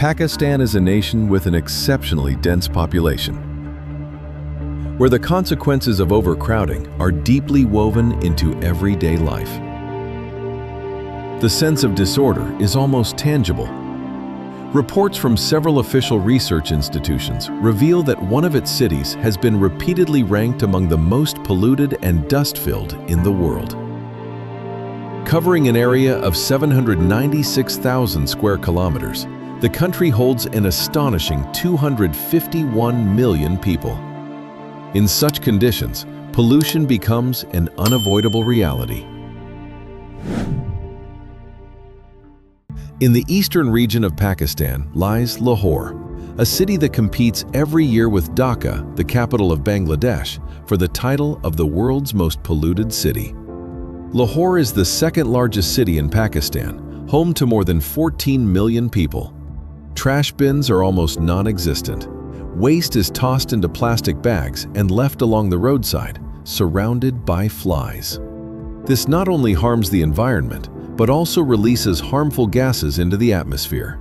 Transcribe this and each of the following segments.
Pakistan is a nation with an exceptionally dense population, where the consequences of overcrowding are deeply woven into everyday life. The sense of disorder is almost tangible. Reports from several official research institutions reveal that one of its cities has been repeatedly ranked among the most polluted and dust-filled in the world. Covering an area of 796,000 square kilometers, the country holds an astonishing 251 million people. In such conditions, pollution becomes an unavoidable reality. In the eastern region of Pakistan lies Lahore, a city that competes every year with Dhaka, the capital of Bangladesh, for the title of the world's most polluted city. Lahore is the second largest city in Pakistan, home to more than 14 million people. Trash bins are almost non-existent. Waste is tossed into plastic bags and left along the roadside, surrounded by flies. This not only harms the environment, but also releases harmful gases into the atmosphere.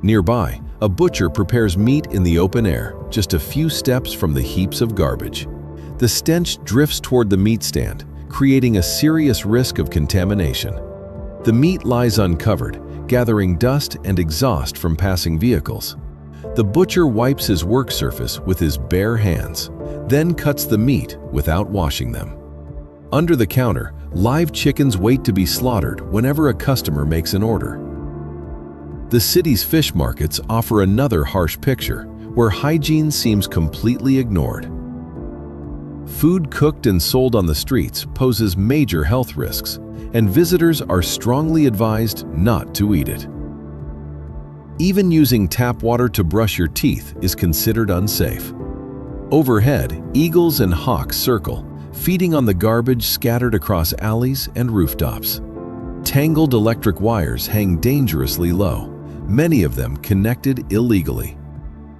Nearby, a butcher prepares meat in the open air, just a few steps from the heaps of garbage. The stench drifts toward the meat stand, creating a serious risk of contamination. The meat lies uncovered, gathering dust and exhaust from passing vehicles. The butcher wipes his work surface with his bare hands, then cuts the meat without washing them. Under the counter, live chickens wait to be slaughtered whenever a customer makes an order. The city's fish markets offer another harsh picture, where hygiene seems completely ignored. Food cooked and sold on the streets poses major health risks, and visitors are strongly advised not to eat it. Even using tap water to brush your teeth is considered unsafe. Overhead, eagles and hawks circle, feeding on the garbage scattered across alleys and rooftops. Tangled electric wires hang dangerously low, many of them connected illegally.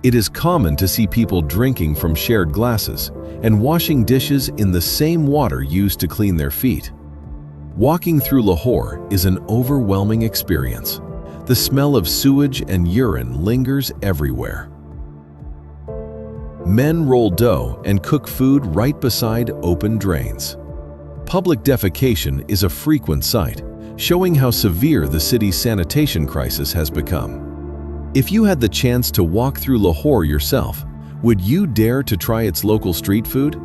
It is common to see people drinking from shared glasses and washing dishes in the same water used to clean their feet. Walking through Lahore is an overwhelming experience. The smell of sewage and urine lingers everywhere. Men roll dough and cook food right beside open drains. Public defecation is a frequent sight, showing how severe the city's sanitation crisis has become. If you had the chance to walk through Lahore yourself, would you dare to try its local street food?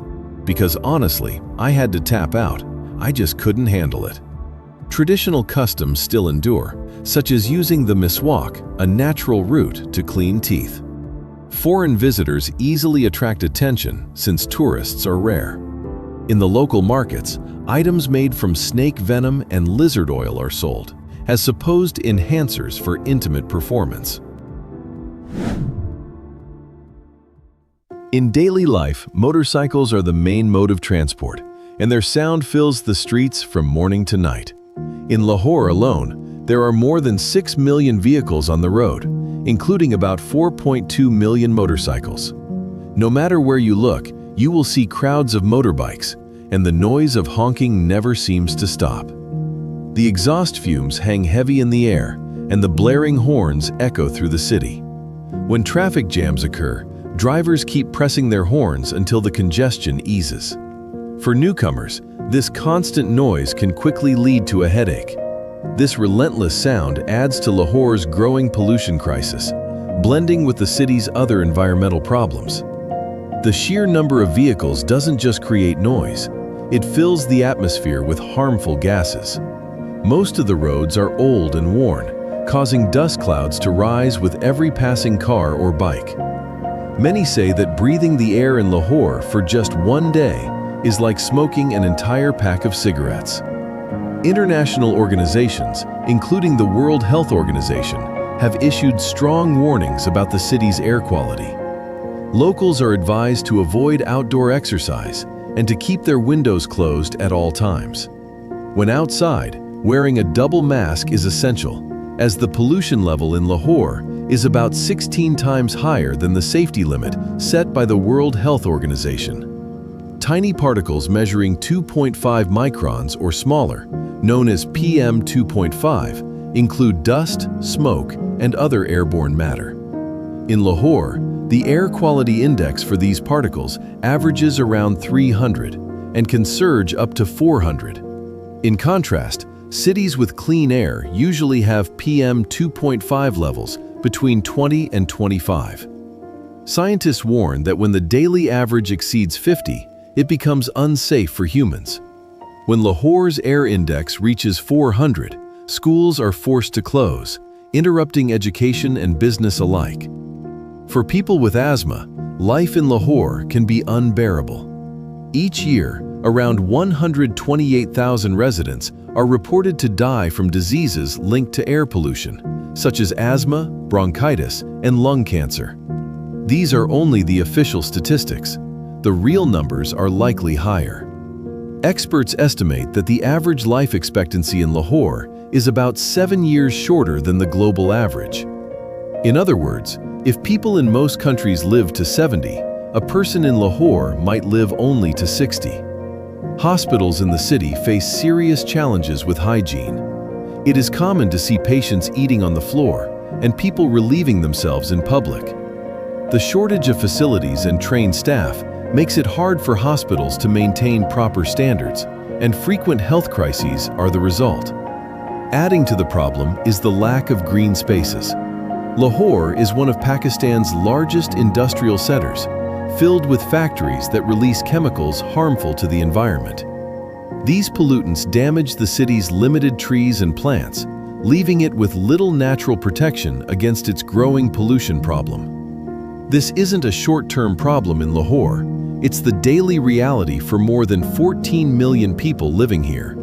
Because honestly, I had to tap out. I just couldn't handle it. Traditional customs still endure, such as using the miswak, a natural route to clean teeth. Foreign visitors easily attract attention since tourists are rare. In the local markets, items made from snake venom and lizard oil are sold, as supposed enhancers for intimate performance. In daily life, motorcycles are the main mode of transport, and their sound fills the streets from morning to night. In Lahore alone, there are more than 6 million vehicles on the road, including about 4.2 million motorcycles. No matter where you look, you will see crowds of motorbikes, and the noise of honking never seems to stop. The exhaust fumes hang heavy in the air, and the blaring horns echo through the city. When traffic jams occur, drivers keep pressing their horns until the congestion eases. For newcomers, this constant noise can quickly lead to a headache. This relentless sound adds to Lahore's growing pollution crisis, blending with the city's other environmental problems. The sheer number of vehicles doesn't just create noise, it fills the atmosphere with harmful gases. Most of the roads are old and worn, causing dust clouds to rise with every passing car or bike. Many say that breathing the air in Lahore for just one day is like smoking an entire pack of cigarettes. International organizations, including the World Health Organization, have issued strong warnings about the city's air quality. Locals are advised to avoid outdoor exercise and to keep their windows closed at all times. When outside, wearing a double mask is essential, as the pollution level in Lahore is about 16 times higher than the safety limit set by the World Health Organization. Tiny particles measuring 2.5 microns or smaller, known as PM 2.5, include dust, smoke, and other airborne matter. In Lahore, the air quality index for these particles averages around 300 and can surge up to 400. In contrast, cities with clean air usually have PM 2.5 levels between 20 and 25. Scientists warn that when the daily average exceeds 50, it becomes unsafe for humans. When Lahore's air index reaches 400, schools are forced to close, interrupting education and business alike. For people with asthma, life in Lahore can be unbearable. Each year, around 128,000 residents are reported to die from diseases linked to air pollution, such as asthma, bronchitis, and lung cancer. These are only the official statistics. The real numbers are likely higher. Experts estimate that the average life expectancy in Lahore is about 7 years shorter than the global average. In other words, if people in most countries live to 70, a person in Lahore might live only to 60. Hospitals in the city face serious challenges with hygiene. It is common to see patients eating on the floor and people relieving themselves in public. The shortage of facilities and trained staff makes it hard for hospitals to maintain proper standards, and frequent health crises are the result. Adding to the problem is the lack of green spaces. Lahore is one of Pakistan's largest industrial centers, filled with factories that release chemicals harmful to the environment. These pollutants damage the city's limited trees and plants, leaving it with little natural protection against its growing pollution problem. This isn't a short-term problem in Lahore, it's the daily reality for more than 14 million people living here.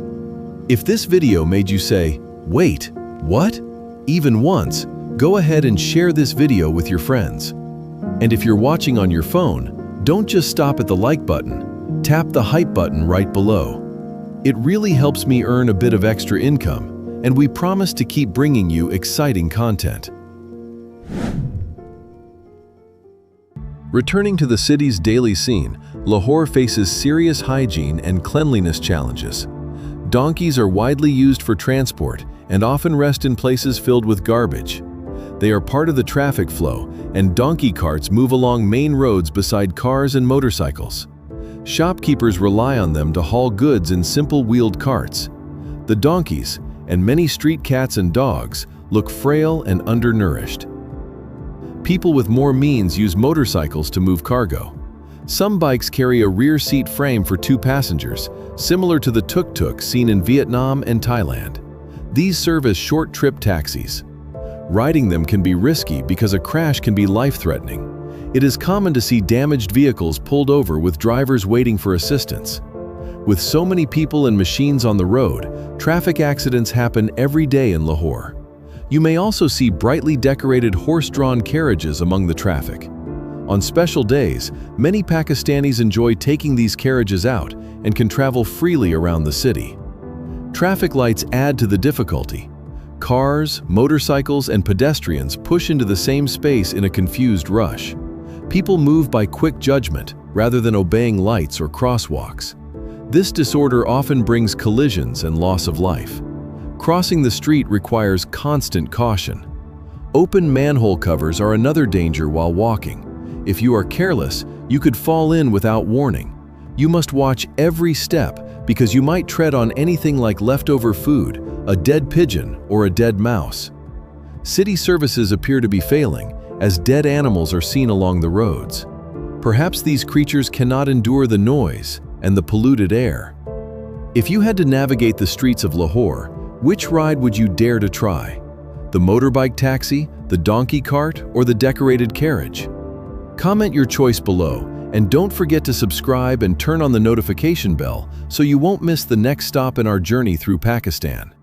If this video made you say, "Wait, what?" even once, go ahead and share this video with your friends. And if you're watching on your phone, don't just stop at the like button, tap the hype button right below. It really helps me earn a bit of extra income, and we promise to keep bringing you exciting content. Returning to the city's daily scene, Lahore faces serious hygiene and cleanliness challenges. Donkeys are widely used for transport and often rest in places filled with garbage. They are part of the traffic flow, and donkey carts move along main roads beside cars and motorcycles. Shopkeepers rely on them to haul goods in simple wheeled carts. The donkeys, and many street cats and dogs, look frail and undernourished. People with more means use motorcycles to move cargo. Some bikes carry a rear seat frame for 2 passengers, similar to the tuk-tuk seen in Vietnam and Thailand. These serve as short-trip taxis. Riding them can be risky because a crash can be life-threatening. It is common to see damaged vehicles pulled over with drivers waiting for assistance. With so many people and machines on the road, traffic accidents happen every day in Lahore. You may also see brightly decorated horse-drawn carriages among the traffic. On special days, many Pakistanis enjoy taking these carriages out and can travel freely around the city. Traffic lights add to the difficulty. Cars, motorcycles, and pedestrians push into the same space in a confused rush. People move by quick judgment rather than obeying lights or crosswalks. This disorder often brings collisions and loss of life. Crossing the street requires constant caution. Open manhole covers are another danger while walking. If you are careless, you could fall in without warning. You must watch every step because you might tread on anything like leftover food, a dead pigeon, or a dead mouse. City services appear to be failing, as dead animals are seen along the roads. Perhaps these creatures cannot endure the noise and the polluted air. If you had to navigate the streets of Lahore, which ride would you dare to try? The motorbike taxi, the donkey cart, or the decorated carriage? Comment your choice below, and don't forget to subscribe and turn on the notification bell so you won't miss the next stop in our journey through Pakistan.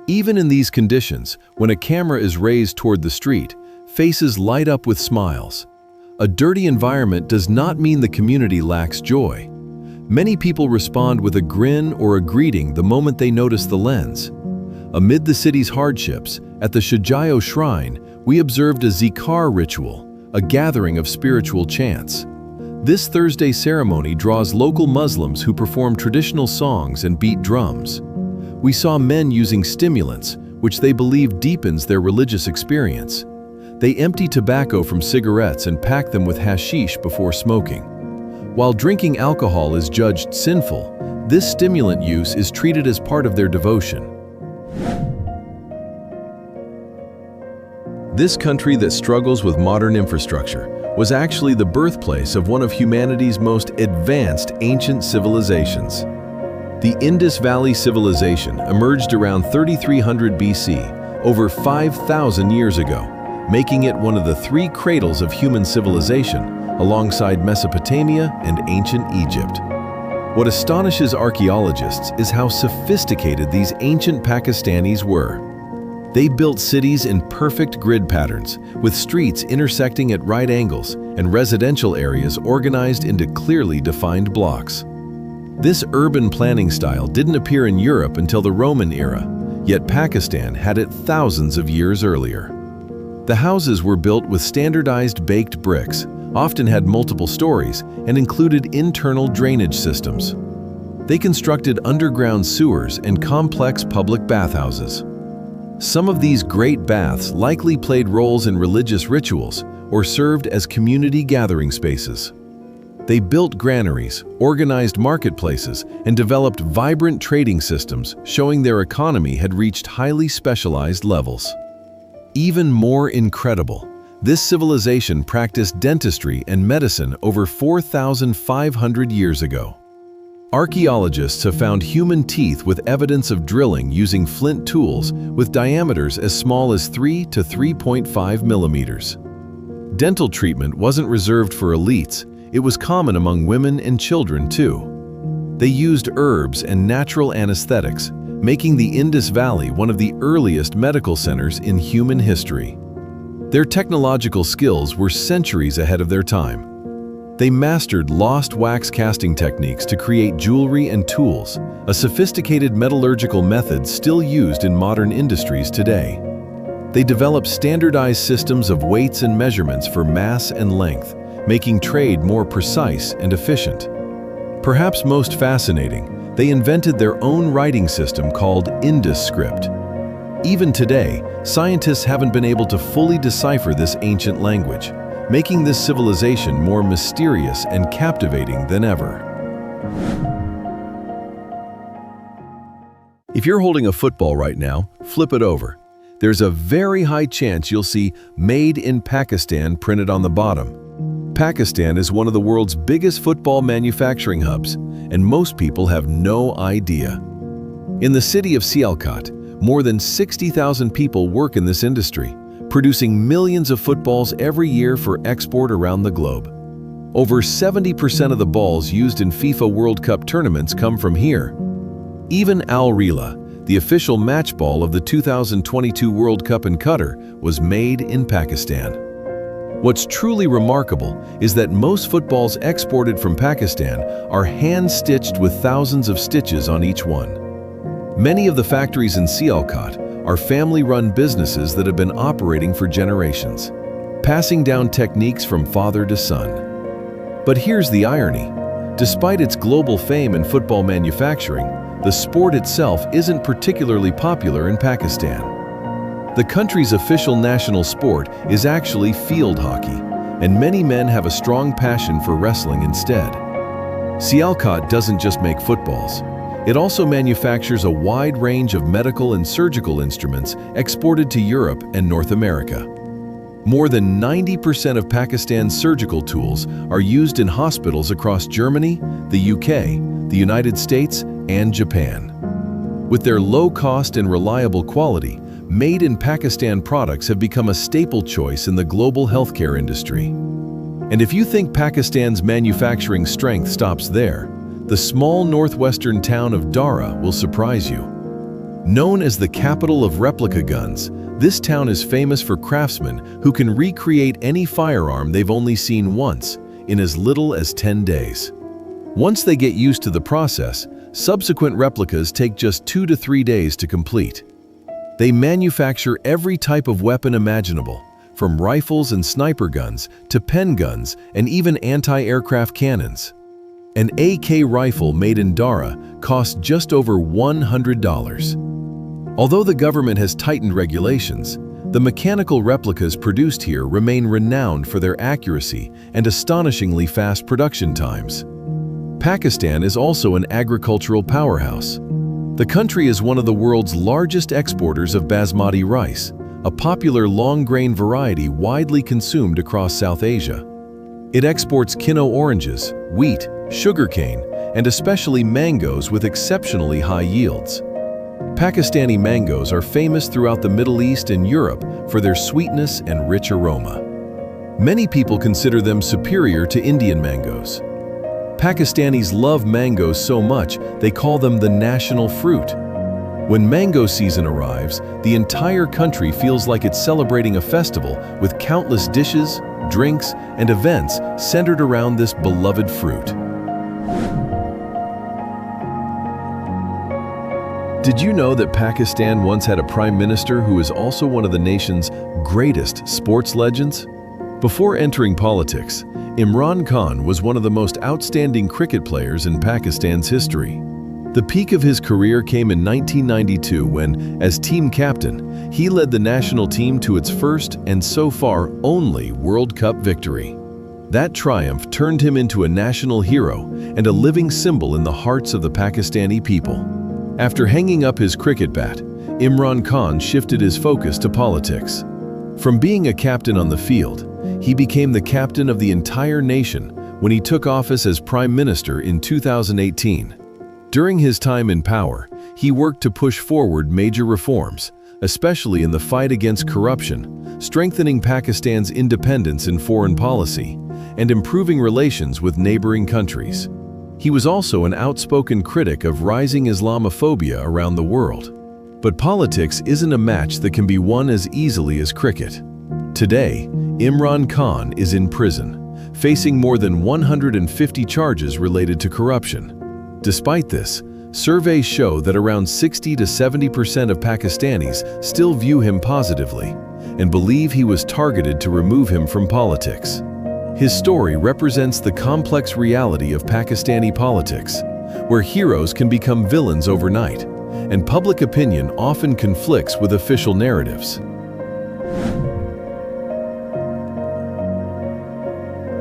Even in these conditions, when a camera is raised toward the street, faces light up with smiles. A dirty environment does not mean the community lacks joy. Many people respond with a grin or a greeting the moment they notice the lens. Amid the city's hardships, at the Shrouded shrine, we observed a zikar ritual, a gathering of spiritual chants. This Thursday ceremony draws local Muslims who perform traditional songs and beat drums. We saw men using stimulants, which they believe deepens their religious experience. They empty tobacco from cigarettes and pack them with hashish before smoking. While drinking alcohol is judged sinful, this stimulant use is treated as part of their devotion. This country that struggles with modern infrastructure was actually the birthplace of one of humanity's most advanced ancient civilizations. The Indus Valley Civilization emerged around 3300 BC, over 5,000 years ago, making it one of the three cradles of human civilization, alongside Mesopotamia and ancient Egypt. What astonishes archaeologists is how sophisticated these ancient Pakistanis were. They built cities in perfect grid patterns, with streets intersecting at right angles and residential areas organized into clearly defined blocks. This urban planning style didn't appear in Europe until the Roman era, yet Pakistan had it thousands of years earlier. The houses were built with standardized baked bricks, often had multiple stories, and included internal drainage systems. They constructed underground sewers and complex public bathhouses. Some of these great baths likely played roles in religious rituals or served as community gathering spaces. They built granaries, organized marketplaces, and developed vibrant trading systems, showing their economy had reached highly specialized levels. Even more incredible, this civilization practiced dentistry and medicine over 4,500 years ago. Archaeologists have found human teeth with evidence of drilling using flint tools with diameters as small as 3 to 3.5 millimeters. Dental treatment wasn't reserved for elites, it was common among women and children too. They used herbs and natural anesthetics, making the Indus Valley one of the earliest medical centers in human history. Their technological skills were centuries ahead of their time. They mastered lost wax casting techniques to create jewelry and tools, a sophisticated metallurgical method still used in modern industries today. They developed standardized systems of weights and measurements for mass and length, making trade more precise and efficient. Perhaps most fascinating, they invented their own writing system called Indus script. Even today, scientists haven't been able to fully decipher this ancient language, making this civilization more mysterious and captivating than ever. If you're holding a football right now, flip it over. There's a very high chance you'll see "Made in Pakistan" printed on the bottom. Pakistan is one of the world's biggest football manufacturing hubs, and most people have no idea. In the city of Sialkot, more than 60,000 people work in this industry, producing millions of footballs every year for export around the globe. Over 70% of the balls used in FIFA World Cup tournaments come from here. Even Al Rila, the official match ball of the 2022 World Cup in Qatar, was made in Pakistan. What's truly remarkable is that most footballs exported from Pakistan are hand-stitched with thousands of stitches on each one. Many of the factories in Sialkot are family-run businesses that have been operating for generations, passing down techniques from father to son. But here's the irony. Despite its global fame in football manufacturing, the sport itself isn't particularly popular in Pakistan. The country's official national sport is actually field hockey, and many men have a strong passion for wrestling instead. Sialkot doesn't just make footballs. It also manufactures a wide range of medical and surgical instruments exported to Europe and North America. More than 90% of Pakistan's surgical tools are used in hospitals across Germany, the UK, the United States, and Japan. With their low cost and reliable quality, Made in Pakistan products have become a staple choice in the global healthcare industry. And if you think Pakistan's manufacturing strength stops there, the small northwestern town of Dara will surprise you. Known as the capital of replica guns, this town is famous for craftsmen who can recreate any firearm they've only seen once in as little as 10 days. Once they get used to the process, subsequent replicas take just 2 to 3 days to complete. They manufacture every type of weapon imaginable, from rifles and sniper guns to pen guns and even anti-aircraft cannons. An AK rifle made in Dara cost just over $100. Although the government has tightened regulations, the mechanical replicas produced here remain renowned for their accuracy and astonishingly fast production times. Pakistan is also an agricultural powerhouse. The country is one of the world's largest exporters of basmati rice, a popular long-grain variety widely consumed across South Asia. It exports Kinno oranges, wheat, sugarcane, and especially mangoes with exceptionally high yields. Pakistani mangoes are famous throughout the Middle East and Europe for their sweetness and rich aroma. Many people consider them superior to Indian mangoes. Pakistanis love mangoes so much they call them the national fruit. When mango season arrives, the entire country feels like it's celebrating a festival with countless dishes, drinks, and events centered around this beloved fruit. Did you know that Pakistan once had a prime minister who is also one of the nation's greatest sports legends? Before entering politics, Imran Khan was one of the most outstanding cricket players in Pakistan's history. The peak of his career came in 1992 when, as team captain, he led the national team to its first and so far only World Cup victory. That triumph turned him into a national hero and a living symbol in the hearts of the Pakistani people. After hanging up his cricket bat, Imran Khan shifted his focus to politics. From being a captain on the field, he became the captain of the entire nation when he took office as Prime Minister in 2018. During his time in power, he worked to push forward major reforms, especially in the fight against corruption, strengthening Pakistan's independence in foreign policy, and improving relations with neighboring countries. He was also an outspoken critic of rising Islamophobia around the world. But politics isn't a match that can be won as easily as cricket. Today, Imran Khan is in prison, facing more than 150 charges related to corruption. Despite this, surveys show that around 60 to 70% of Pakistanis still view him positively and believe he was targeted to remove him from politics. His story represents the complex reality of Pakistani politics, where heroes can become villains overnight, and public opinion often conflicts with official narratives.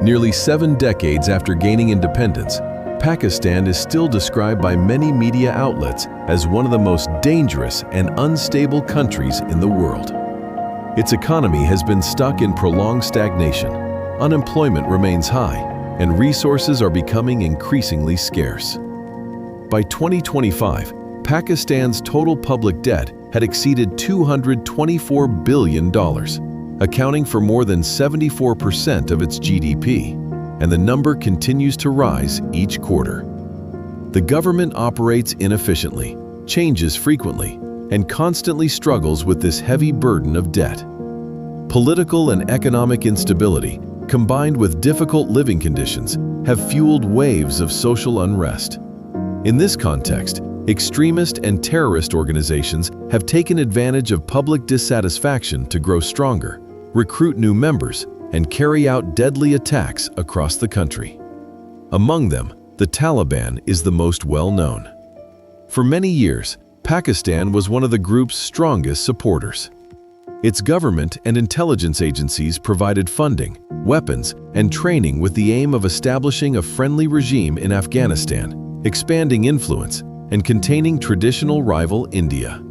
Nearly 7 decades after gaining independence, Pakistan is still described by many media outlets as one of the most dangerous and unstable countries in the world. Its economy has been stuck in prolonged stagnation, unemployment remains high, and resources are becoming increasingly scarce. By 2025, Pakistan's total public debt had exceeded $224 billion, accounting for more than 74% of its GDP, and the number continues to rise each quarter. The government operates inefficiently, changes frequently, and constantly struggles with this heavy burden of debt. Political and economic instability, combined with difficult living conditions, have fueled waves of social unrest. In this context, extremist and terrorist organizations have taken advantage of public dissatisfaction to grow stronger, recruit new members, and carry out deadly attacks across the country. Among them, the Taliban is the most well-known. For many years, Pakistan was one of the group's strongest supporters. Its government and intelligence agencies provided funding, weapons, and training with the aim of establishing a friendly regime in Afghanistan, expanding influence, and containing traditional rival India.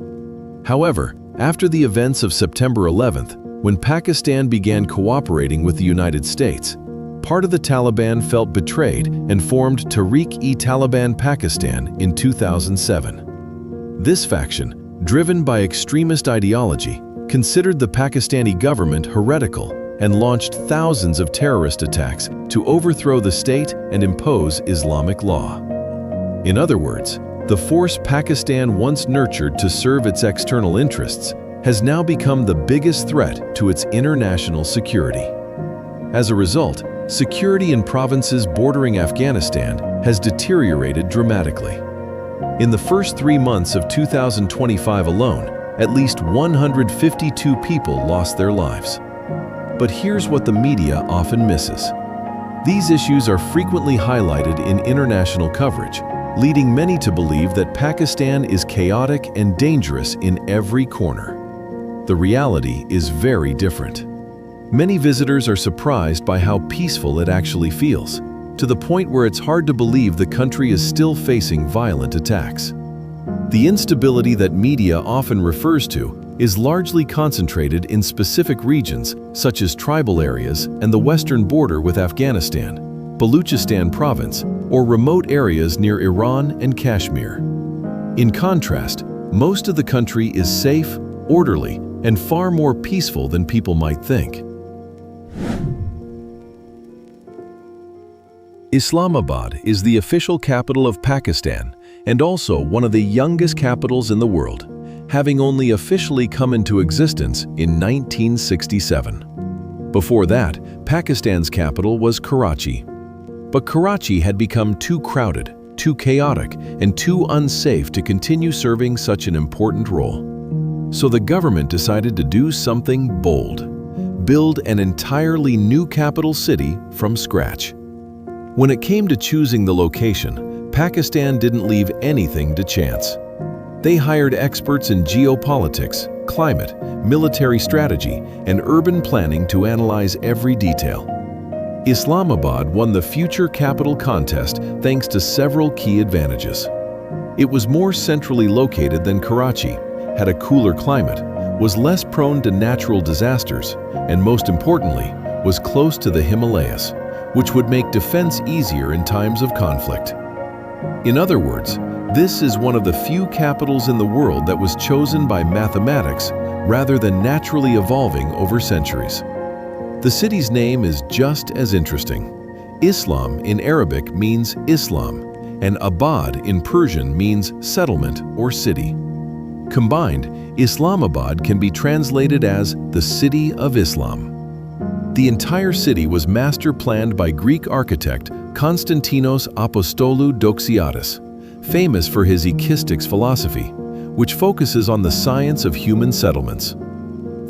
However, after the events of September 11th, when Pakistan began cooperating with the United States, part of the Taliban felt betrayed and formed Tehreek-e-Taliban Pakistan in 2007. This faction, driven by extremist ideology, considered the Pakistani government heretical and launched thousands of terrorist attacks to overthrow the state and impose Islamic law. In other words, the force Pakistan once nurtured to serve its external interests has now become the biggest threat to its international security. As a result, security in provinces bordering Afghanistan has deteriorated dramatically. In the first 3 months of 2025 alone, at least 152 people lost their lives. But here's what the media often misses. These issues are frequently highlighted in international coverage, leading many to believe that Pakistan is chaotic and dangerous in every corner. The reality is very different. Many visitors are surprised by how peaceful it actually feels, to the point where it's hard to believe the country is still facing violent attacks. The instability that media often refers to is largely concentrated in specific regions such as tribal areas and the western border with Afghanistan, Baluchistan province, or remote areas near Iran and Kashmir. In contrast, most of the country is safe, orderly, and far more peaceful than people might think. Islamabad is the official capital of Pakistan and also one of the youngest capitals in the world, having only officially come into existence in 1967. Before that, Pakistan's capital was Karachi. But Karachi had become too crowded, too chaotic, and too unsafe to continue serving such an important role. So the government decided to do something bold: build an entirely new capital city from scratch. When it came to choosing the location, Pakistan didn't leave anything to chance. They hired experts in geopolitics, climate, military strategy, and urban planning to analyze every detail. Islamabad won the Future Capital contest thanks to several key advantages. It was more centrally located than Karachi, had a cooler climate, was less prone to natural disasters, and most importantly, was close to the Himalayas, which would make defense easier in times of conflict. In other words, this is one of the few capitals in the world that was chosen by mathematics rather than naturally evolving over centuries. The city's name is just as interesting. Islam in Arabic means Islam, and Abad in Persian means settlement or city. Combined, Islamabad can be translated as the City of Islam. The entire city was master planned by Greek architect Konstantinos Apostolou Doxiadis, famous for his ekistics philosophy, which focuses on the science of human settlements.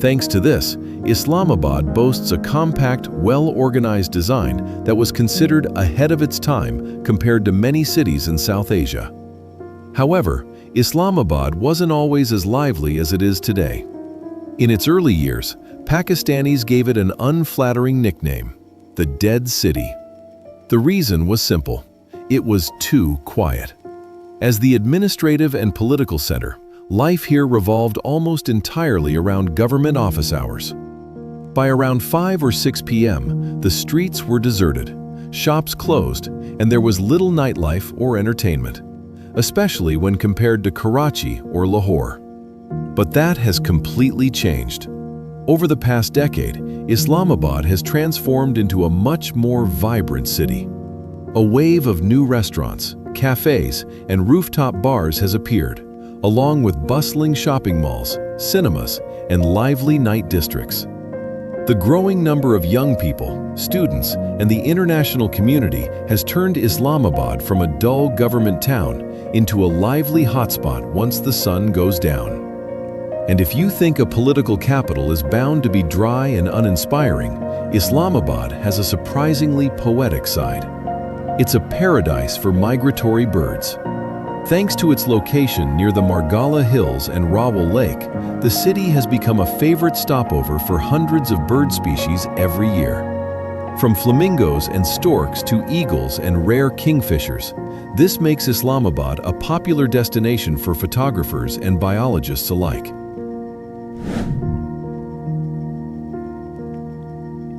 Thanks to this, Islamabad boasts a compact, well-organized design that was considered ahead of its time compared to many cities in South Asia. However, Islamabad wasn't always as lively as it is today. In its early years, Pakistanis gave it an unflattering nickname, the Dead City. The reason was simple: it was too quiet. As the administrative and political center, life here revolved almost entirely around government office hours. By around 5 or 6 p.m., the streets were deserted, shops closed, and there was little nightlife or entertainment, especially when compared to Karachi or Lahore. But that has completely changed. Over the past decade, Islamabad has transformed into a much more vibrant city. A wave of new restaurants, cafes, and rooftop bars has appeared, along with bustling shopping malls, cinemas, and lively night districts. The growing number of young people, students, and the international community has turned Islamabad from a dull government town into a lively hotspot once the sun goes down. And if you think a political capital is bound to be dry and uninspiring, Islamabad has a surprisingly poetic side. It's a paradise for migratory birds. Thanks to its location near the Margalla Hills and Rawal Lake, the city has become a favorite stopover for hundreds of bird species every year. From flamingos and storks to eagles and rare kingfishers, this makes Islamabad a popular destination for photographers and biologists alike.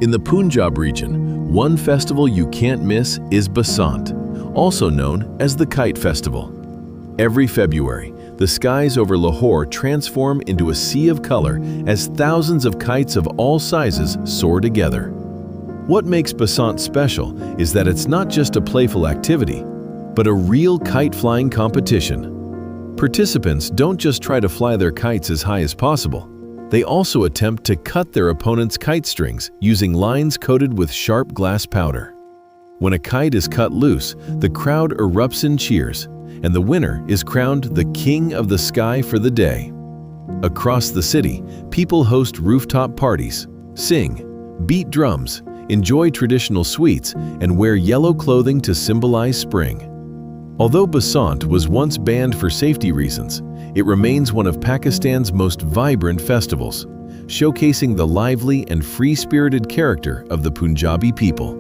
In the Punjab region, one festival you can't miss is Basant, also known as the Kite Festival. Every February, the skies over Lahore transform into a sea of color as thousands of kites of all sizes soar together. What makes Basant special is that it's not just a playful activity, but a real kite flying competition. Participants don't just try to fly their kites as high as possible. They also attempt to cut their opponent's kite strings using lines coated with sharp glass powder. When a kite is cut loose, the crowd erupts in cheers, and the winner is crowned the King of the Sky for the day. Across the city, people host rooftop parties, sing, beat drums, enjoy traditional sweets, and wear yellow clothing to symbolize spring. Although Basant was once banned for safety reasons, it remains one of Pakistan's most vibrant festivals, showcasing the lively and free-spirited character of the Punjabi people.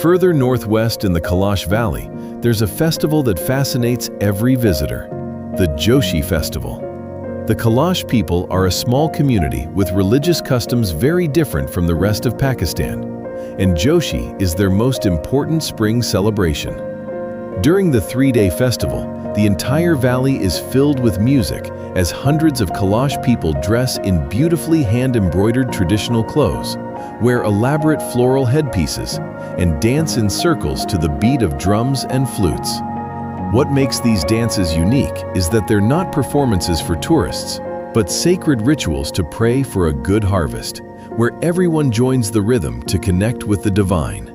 Further northwest in the Kailash Valley, there's a festival that fascinates every visitor, the Joshi Festival. The Kailash people are a small community with religious customs very different from the rest of Pakistan, and Joshi is their most important spring celebration. During the three-day festival, the entire valley is filled with music as hundreds of Kailash people dress in beautifully hand-embroidered traditional clothes, wear elaborate floral headpieces, and dance in circles to the beat of drums and flutes. What makes these dances unique is that they're not performances for tourists, but sacred rituals to pray for a good harvest, where everyone joins the rhythm to connect with the divine.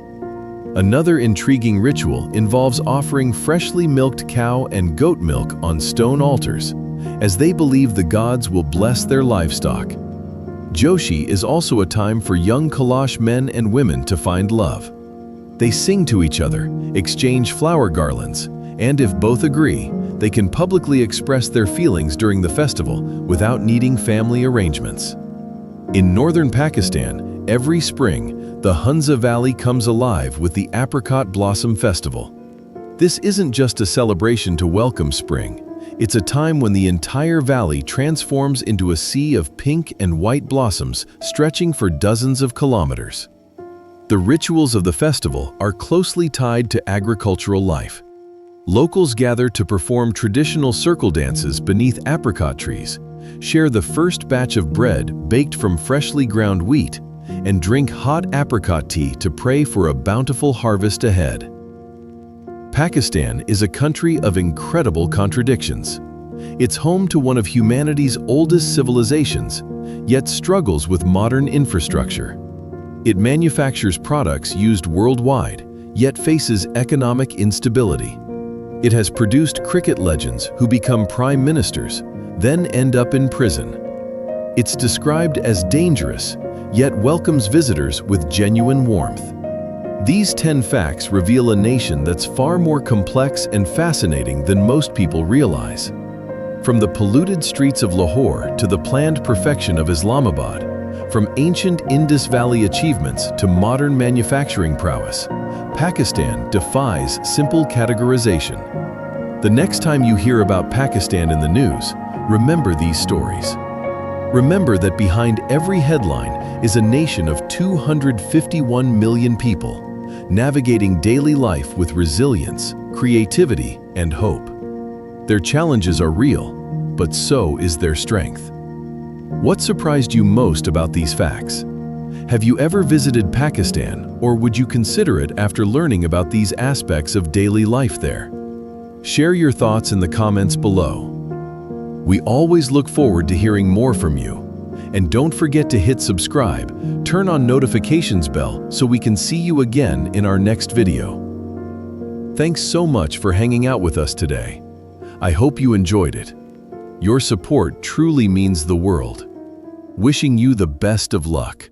Another intriguing ritual involves offering freshly milked cow and goat milk on stone altars, as they believe the gods will bless their livestock. Joshi is also a time for young Kailash men and women to find love. They sing to each other, exchange flower garlands, and if both agree, they can publicly express their feelings during the festival without needing family arrangements. In northern Pakistan, every spring, the Hunza Valley comes alive with the Apricot Blossom Festival. This isn't just a celebration to welcome spring. It's a time when the entire valley transforms into a sea of pink and white blossoms stretching for dozens of kilometers. The rituals of the festival are closely tied to agricultural life. Locals gather to perform traditional circle dances beneath apricot trees, share the first batch of bread baked from freshly ground wheat, and drink hot apricot tea to pray for a bountiful harvest ahead. Pakistan is a country of incredible contradictions. It's home to one of humanity's oldest civilizations, yet struggles with modern infrastructure. It manufactures products used worldwide, yet faces economic instability. It has produced cricket legends who become prime ministers, then end up in prison. It's described as dangerous, yet welcomes visitors with genuine warmth. These 10 facts reveal a nation that's far more complex and fascinating than most people realize. From the polluted streets of Lahore to the planned perfection of Islamabad, from ancient Indus Valley achievements to modern manufacturing prowess, Pakistan defies simple categorization. The next time you hear about Pakistan in the news, remember these stories. Remember that behind every headline is a nation of 251 million people, navigating daily life with resilience, creativity, and hope. Their challenges are real, but so is their strength. What surprised you most about these facts? Have you ever visited Pakistan, or would you consider it after learning about these aspects of daily life there? Share your thoughts in the comments below. We always look forward to hearing more from you. And don't forget to hit subscribe, turn on notifications bell so we can see you again in our next video. Thanks so much for hanging out with us today. I hope you enjoyed it. Your support truly means the world. Wishing you the best of luck.